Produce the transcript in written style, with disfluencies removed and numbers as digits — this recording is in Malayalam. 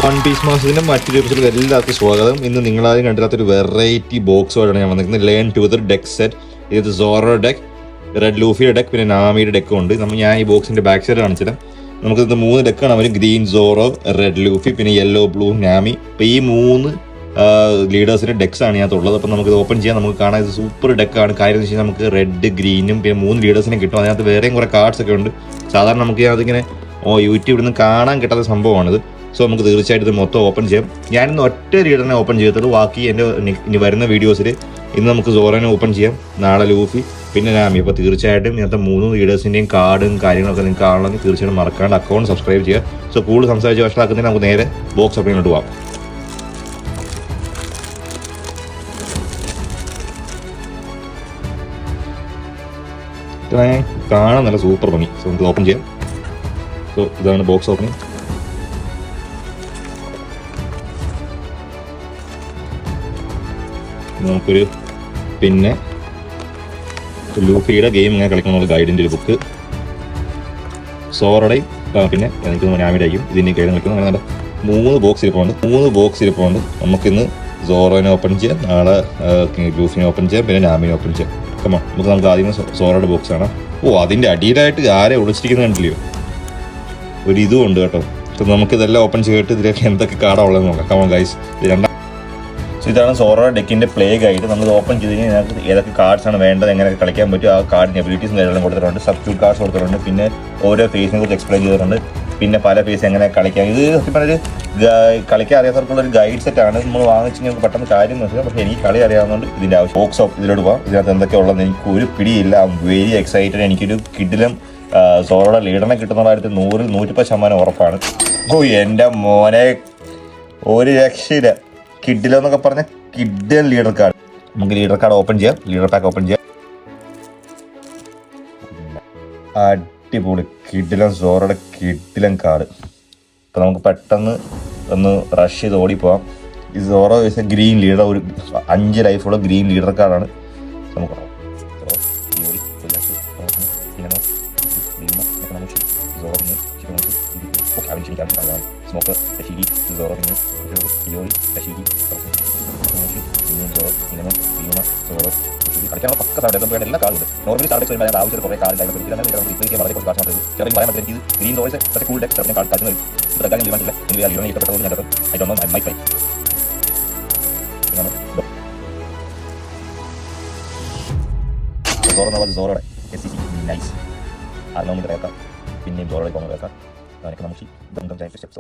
വൺ പീസ് മാസത്തിൻ്റെ മറ്റൊരു എപ്പിസോഡിൽ എല്ലാവർക്കും സ്വാഗതം. ഇന്ന് നിങ്ങളാരും കണ്ടില്ലാത്തൊരു വെറൈറ്റി ബോക്സുമായിട്ടാണ് ഞാൻ വന്നിരിക്കുന്നത്. Learn together deck set. ഇത് സോറോ ഡെക്ക്, റെഡ് ലൂഫിയുടെ ഡെക്ക്, പിന്നെ നാമിയുടെ ഡെക്കും ഉണ്ട്. ഞാൻ ഈ ബോക്സിൻ്റെ ബാക്ക് സൈഡ് കാണിച്ചിട്ട് നമുക്ക് ഇത് 3 ഡെക്കാണ് അവർ. ഗ്രീൻ സോറോ, റെഡ് ലൂഫി, പിന്നെ യെല്ലോ ബ്ലൂ നാമി. അപ്പോൾ ഈ 3 ലീഡേഴ്സിൻ്റെ ഡെക്സ് ആണ് ഇതിനകത്തുള്ളത്. അപ്പോൾ നമുക്കിത് ഓപ്പൺ ചെയ്യാം. നമുക്ക് കാണാൻ ഇത് സൂപ്പർ ഡെക്കാണ്. കാര്യം എന്ന് വെച്ചാൽ നമുക്ക് റെഡ്, ഗ്രീനും പിന്നെ 3 ലീഡേഴ്സിനെ കിട്ടും. അതിനകത്ത് വേറെയും കുറേ കാർഡ്സ് ഒക്കെ ഉണ്ട്. സാധാരണ നമുക്ക് അതിങ്ങനെ യൂട്യൂബിൽ നിന്ന് കാണാൻ കിട്ടാത്ത സംഭവമാണിത്. സോ നമുക്ക് തീർച്ചയായിട്ടും ഇത് മൊത്തം ഓപ്പൺ ചെയ്യാം. ഞാനിന്ന് ഒറ്റ ലീഡറിനെ ഓപ്പൺ ചെയ്തിട്ടുള്ളൂ. ബാക്കി എൻ്റെ ഇനി വരുന്ന വീഡിയോസിൽ ഇന്ന് നമുക്ക് സോറോനെ ഓപ്പൺ ചെയ്യാം, നാളെ ലൂഫി, പിന്നെ നാമി. അപ്പോൾ തീർച്ചയായിട്ടും ഇന്നത്തെ 3 ലീഡേഴ്സിൻ്റെയും കാർഡും കാര്യങ്ങളൊക്കെ നിങ്ങൾക്ക് കാണണമെങ്കിൽ തീർച്ചയായിട്ടും മറക്കാണ്ട് അക്കൗണ്ട് സബ്സ്ക്രൈബ് ചെയ്യുക. സോ കൂടുതൽ സംസാരിച്ച് വഷളാക്കുന്നതിന് നമുക്ക് നേരെ ബോക്സ് ഓപ്പണിങ്ങിലോട്ട് പോകാം. കാണാൻ നല്ല സൂപ്പർ ഭംഗി. സോ നമുക്ക് ഓപ്പൺ ചെയ്യാം. സോ ഇതാണ് ബോക്സ് ഓപ്പണിങ്. നമുക്കൊരു പിന്നെ ലൂഫിയുടെ ഗെയിം ഇങ്ങനെ കളിക്കണമെന്നുള്ള ഗൈഡിൻ്റെ ഒരു ബുക്ക്, സോറയുടെയും പിന്നെ എനിക്ക് നാമിയുടെ ആയിരിക്കും ഇതിൻ്റെ ഗൈഡ് കളിക്കുന്നത്. അങ്ങനെ 3 ബോക്സ് ഇരിപ്പുണ്ട്. നമുക്കിന്ന് സോറോനെ ഓപ്പൺ ചെയ്യാം, നാളെ ലൂഫിനെ ഓപ്പൺ ചെയ്യാം, പിന്നെ നാമിനെ ഓപ്പൺ ചെയ്യാം. നമുക്ക് ആദ്യം സോറയുടെ ബോക്സ് ആണ്. അതിൻ്റെ അടിയിലായിട്ട് ആരെ ഒളിച്ചിരിക്കുന്നത് കണ്ടില്ലയോ, ഒരു ഇതും ഉണ്ട് കേട്ടോ. അപ്പോൾ നമുക്കിതെല്ലാം ഓപ്പൺ ചെയ്തിട്ട് ഇതിലേക്ക് എന്തൊക്കെ കാർഡാണ് ഉള്ളതെന്ന് നോക്കാം. Come on guys. ഇതാണ് സോറോ ഡെക്കിൻ്റെ പ്ലേ ഗൈഡ്. നമ്മൾ ഓപ്പൺ ചെയ്ത് കഴിഞ്ഞാൽ ഇതിനകത്ത് ഏതൊക്കെ കാർഡ്സ് ആണ് വേണ്ടത്, എങ്ങനെയൊക്കെ കളിക്കാൻ പറ്റും, ആ കാർഡിൻ്റെ എബിലിറ്റീസും കാര്യങ്ങളും കൊടുത്തിട്ടുണ്ട്. സബ്സ്റ്റിറ്റ്യൂട്ട് കാർഡ്സ് കൊടുത്തിട്ടുണ്ട്. പിന്നെ ഓരോ ഫേസിനെ കുറിച്ച് എക്സ്പ്ലെയിൻ ചെയ്തിട്ടുണ്ട്. പിന്നെ പല ഫേസ് എങ്ങനെ കളിക്കാം. ഇത് സത്യം പറഞ്ഞൊരു കളിക്കാൻ അറിയാത്തവർക്കുള്ള ഒരു ഗൈഡ് സെറ്റാണ്. നമ്മൾ വാങ്ങിച്ച് ഞങ്ങൾക്ക് പെട്ടെന്ന് കാര്യം മനസ്സിലാവും. പക്ഷേ എനിക്ക് കളി അറിയാവുന്നതുകൊണ്ട് ഇതിൻ്റെ ആവശ്യം. ബോക്സ് ഓഫ് ഇതിലോട്ട് പോകാം. ഇതിനകത്ത് എന്തൊക്കെ ഉള്ളതെന്ന് എനിക്ക് ഒരു പിടിയില്ല. Very excited. എനിക്കൊരു കിഡിലും സോറോയുടെ ലീഡറിനെ കിട്ടുന്ന കാര്യത്തിൽ 100-110% ഉറപ്പാണ്. എൻ്റെ മോനെ ഒരു രക്ഷയില്ല. കിഡിലെന്നൊക്കെ പറഞ്ഞ കിഡിൽ ലീഡർ കാർഡ്. നമുക്ക് ലീഡർ കാർഡ് ഓപ്പൺ ചെയ്യാം. ലീഡർ പാക്ക് ഓപ്പൺ ചെയ്യാം. അടിപൊളി കിഡിലൻ സോറോയുടെ കിഡിലൻ കാർഡ്. അപ്പോൾ നമുക്ക് പെട്ടെന്ന് ഒന്ന് റഷ് ചെയ്ത് ഓടിപ്പോവാം. ഈ സോറോ വെച്ച ഗ്രീൻ ലീഡർ, ഒരു 5 ലൈഫുള്ള ഗ്രീൻ ലീഡർ കാർഡാണ്. നമുക്ക് സ്മോക്കർ ടഷീരി സോറോ യോറി ടഷീരി കളിക്കാനുള്ള പക്ക സാധ്യത എല്ലാ കാർഡും ഉണ്ട്. നോർമലി സാധനം വരുമ്പോൾ അതിനകത്ത് ആവശ്യം കുറേ കാർഡ് വളരെ കുറച്ച് കാശ് മാത്രമേ ചെറിയ പറയാൻ പറ്റും. ഗ്രീൻ റോയ്സ് പക്ഷേ കൂൾ ഡെക്സ് ഞാൻ കളിച്ചു വരും. ഇതൊക്കെ ഞാൻ തീരുമാനിച്ചില്ല. എനിക്ക് അലിയോണെ ഇഷ്ടപ്പെട്ടത് ഞാൻ ഐ ഡോണ്ട് നോ മൈ ഫൈ. സോറോയുടെ SCC നൈസ്. അത് നമുക്ക് കേൾക്കാം. പിന്നെയും സോറോയുടെ പോകുന്നത് കേൾക്കാം. നമുക്ക് നമുക്ക് സ്റ്റെപ്സ്.